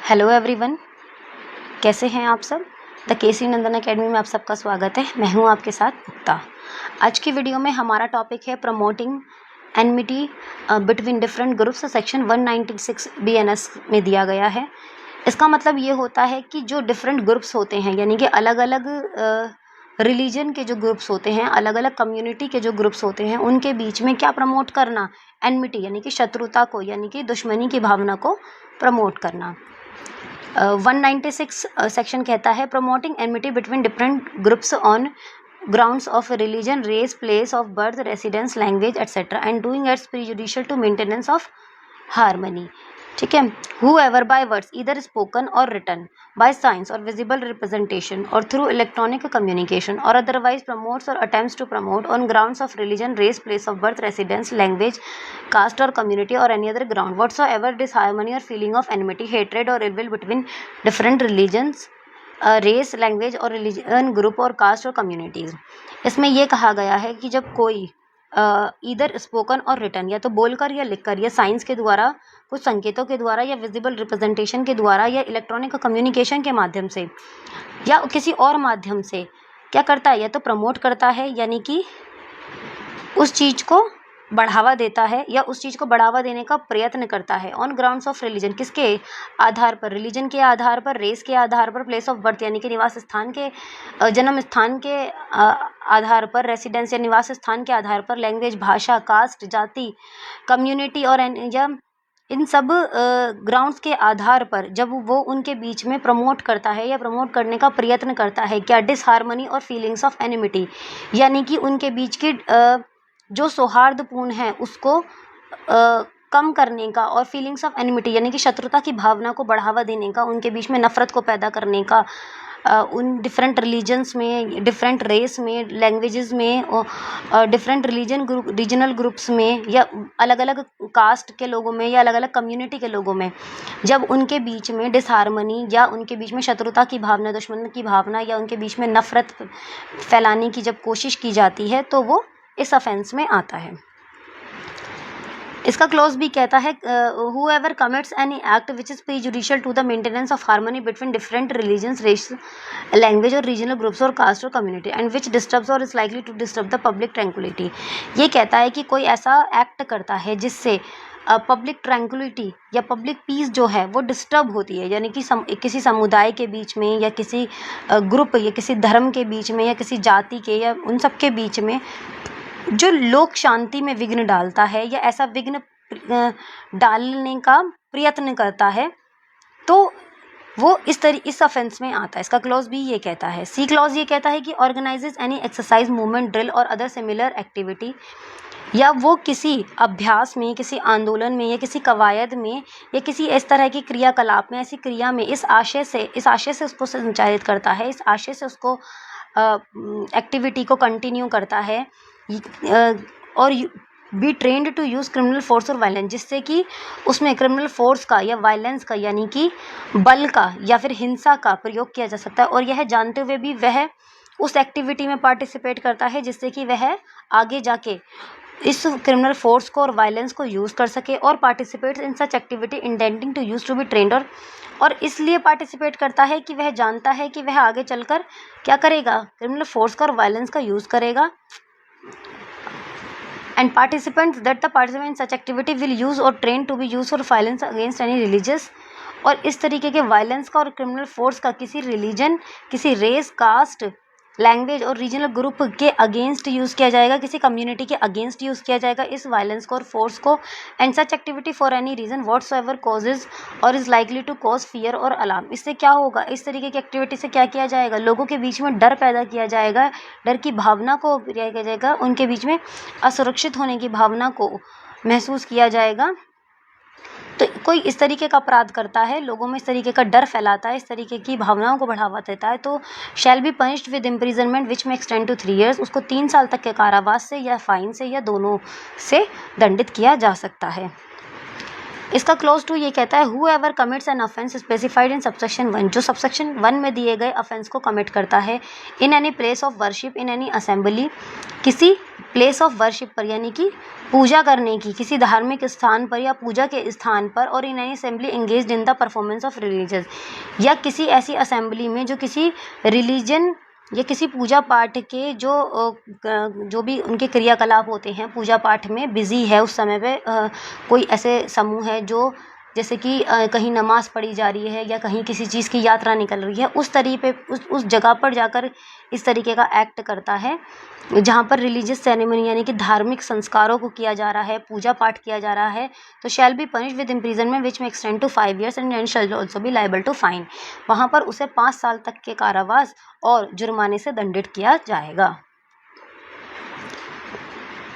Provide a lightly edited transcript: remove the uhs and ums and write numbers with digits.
Hello everyone, कैसे हैं आप सब। द केसी नंदन एकेडमी में आप सबका स्वागत है। मैं हूं आपके साथ मुक्ता। आज की वीडियो में हमारा टॉपिक है promoting enmity between different groups. Section 196 BNS में दिया गया है। इसका मतलब ये होता है कि जो डिफरेंट ग्रुप्स होते हैं, यानी कि अलग अलग रिलीजन के जो ग्रुप्स होते हैं, अलग अलग कम्युनिटी के जो ग्रुप्स होते हैं, उनके बीच में क्या प्रमोट करना, एनमिटी यानी कि शत्रुता को, यानी कि दुश्मनी की भावना को प्रमोट करना। 196 सेक्शन कहता है promoting enmity between different groups on grounds of religion, race, place of birth, residence, language etcetera and doing its prejudicial to maintenance of harmony. ठीक है। whoever by words either spoken or written, by signs or visible representation or through electronic communication or otherwise promotes or attempts to promote on grounds of religion, race, place of birth, residence, language, caste or community or any other ground whatsoever disharmony or feeling of enmity, hatred or ill will between different religions, race, language और religion, group और caste और communities. इसमें यह कहा गया है कि जब कोई ईदर स्पोकन और रिटन, या तो बोलकर या लिखकर या साइंस के द्वारा, कुछ संकेतों के द्वारा, या विजिबल रिप्रेजेंटेशन के द्वारा, या इलेक्ट्रॉनिक कम्युनिकेशन के माध्यम से, या किसी और माध्यम से क्या करता है, या तो प्रमोट करता है, यानी कि उस चीज़ को बढ़ावा देता है या उस चीज़ को बढ़ावा देने का प्रयत्न करता है। ऑन ग्राउंड्स ऑफ रिलीजन, किसके आधार पर, रिलीजन के आधार पर, रेस के आधार पर, प्लेस ऑफ बर्थ यानी कि निवास स्थान के, जन्म स्थान के आधार पर, रेसिडेंस या निवास स्थान के आधार पर, लैंग्वेज भाषा, कास्ट जाति, कम्युनिटी और इन सब ग्राउंड्स के आधार पर जब वो उनके बीच में प्रमोट करता है या प्रमोट करने का प्रयत्न करता है, क्या डिसहार्मनी और फीलिंग्स ऑफ एनिमिटी, यानी कि उनके बीच की जो सौहार्दपूर्ण है उसको कम करने का, और फीलिंग्स ऑफ एनिमिटी यानी कि शत्रुता की भावना को बढ़ावा देने का, उनके बीच में नफरत को पैदा करने का, उन डिफरेंट रिलीजन्स में, डिफरेंट रेस में, लैंग्वेजेस में, डिफरेंट रीजनल ग्रुप्स में, या अलग अलग कास्ट के लोगों में, या अलग अलग कम्युनिटी के लोगों में, जब उनके बीच में डिसहार्मनी या उनके बीच में शत्रुता की भावना, दुश्मन की भावना, या उनके बीच में नफरत फैलाने की जब कोशिश की जाती है, तो वो इस ऑफेंस में आता है। इसका क्लॉज भी कहता है whoever commits any act which is prejudicial to the maintenance of harmony between different religions, race, language or regional groups or caste or community and which disturbs or is likely to disturb the public tranquility। ये कहता है कि कोई ऐसा act करता है जिससे public tranquillity या पब्लिक पीस जो है वो डिस्टर्ब होती है, यानी कि किसी समुदाय के बीच में, या किसी ग्रुप या किसी धर्म के बीच में, या किसी जाति के, या उन सब के बीच में जो लोक शांति में विघ्न डालता है, या ऐसा विघ्न डालने का प्रयत्न करता है, तो वो इस ऑफेंस में आता है। इसका क्लॉज भी ये कहता है। सी क्लॉज ये कहता है कि organises any exercise, movement, drill और अदर सिमिलर एक्टिविटी, या वो किसी अभ्यास में, किसी आंदोलन में, या किसी कवायद में, या किसी इस तरह की क्रियाकलाप में, ऐसी क्रिया में इस आशय से उसको संचालित करता है, इस आशय से उसको एक्टिविटी को कंटिन्यू करता है, और be trained to use criminal force और वायलेंस, जिससे कि उसमें क्रिमिनल फोर्स का या वायलेंस का, यानी कि बल का या फिर हिंसा का प्रयोग किया जा सकता है, और यह जानते हुए भी वह उस एक्टिविटी में पार्टिसिपेट करता है जिससे कि वह आगे जाके इस क्रिमिनल फोर्स को और वायलेंस को यूज़ कर सके, और participates in such activity intending to use to be trained, और इसलिए पार्टिसिपेट करता है कि वह जानता है कि वह आगे चलकर क्या करेगा, क्रिमिनल फोर्स का और वायलेंस का यूज़ करेगा। And participants that the participant in such activity will use or train to be used for violence against any religious, और इस तरीके के वायलेंस का और क्रिमिनल फोर्स का किसी रिलीजन, किसी रेस, कास्ट, लैंग्वेज और रीजनल ग्रुप के अगेंस्ट यूज़ किया जाएगा, किसी कम्युनिटी के अगेंस्ट यूज़ किया जाएगा इस वायलेंस को और फोर्स को। And such activity for any reason whatsoever causes or is likely to cause fear or alarm. इससे क्या होगा, इस तरीके की एक्टिविटी से क्या किया जाएगा, लोगों के बीच में डर पैदा किया जाएगा, डर की भावना को किया जाएगा, उनके बीच में असुरक्षित होने की भावना को महसूस किया जाएगा। तो कोई इस तरीके का अपराध करता है, लोगों में इस तरीके का डर फैलाता है, इस तरीके की भावनाओं को बढ़ावा देता है, तो shall be punished with imprisonment which may extend to 3 years, उसको 3 साल तक के कारावास से या फाइन से या दोनों से दंडित किया जा सकता है। इसका क्लोज 2 ये कहता है whoever commits an offense specified in subsection 1, जो सबसेक्शन 1 में दिए गए ऑफेंस को कमिट करता है, in any place of worship, in any assembly, किसी प्लेस ऑफ वर्शिप पर, यानी कि पूजा करने की किसी धार्मिक स्थान पर या पूजा के स्थान पर, और in any assembly engaged in the performance of religious, या किसी ऐसी असेंबली में जो किसी रिलीजन या किसी पूजा पाठ के जो भी उनके क्रियाकलाप होते हैं पूजा पाठ में बिजी है उस समय पे, कोई ऐसे समूह है जो जैसे कि कहीं नमाज पढ़ी जा रही है या कहीं किसी चीज़ की यात्रा निकल रही है, उस तरीके पे उस जगह पर जाकर इस तरीके का एक्ट करता है जहाँ पर रिलीजियस सेरेमनी यानी कि धार्मिक संस्कारों को किया जा रहा है, पूजा पाठ किया जा रहा है, तो shall be punish with imprisonment which may extend to 5 years and shall also be liable to fine. वहाँ पर उसे 5 साल तक के कारावास और जुर्माने से दंडित किया जाएगा।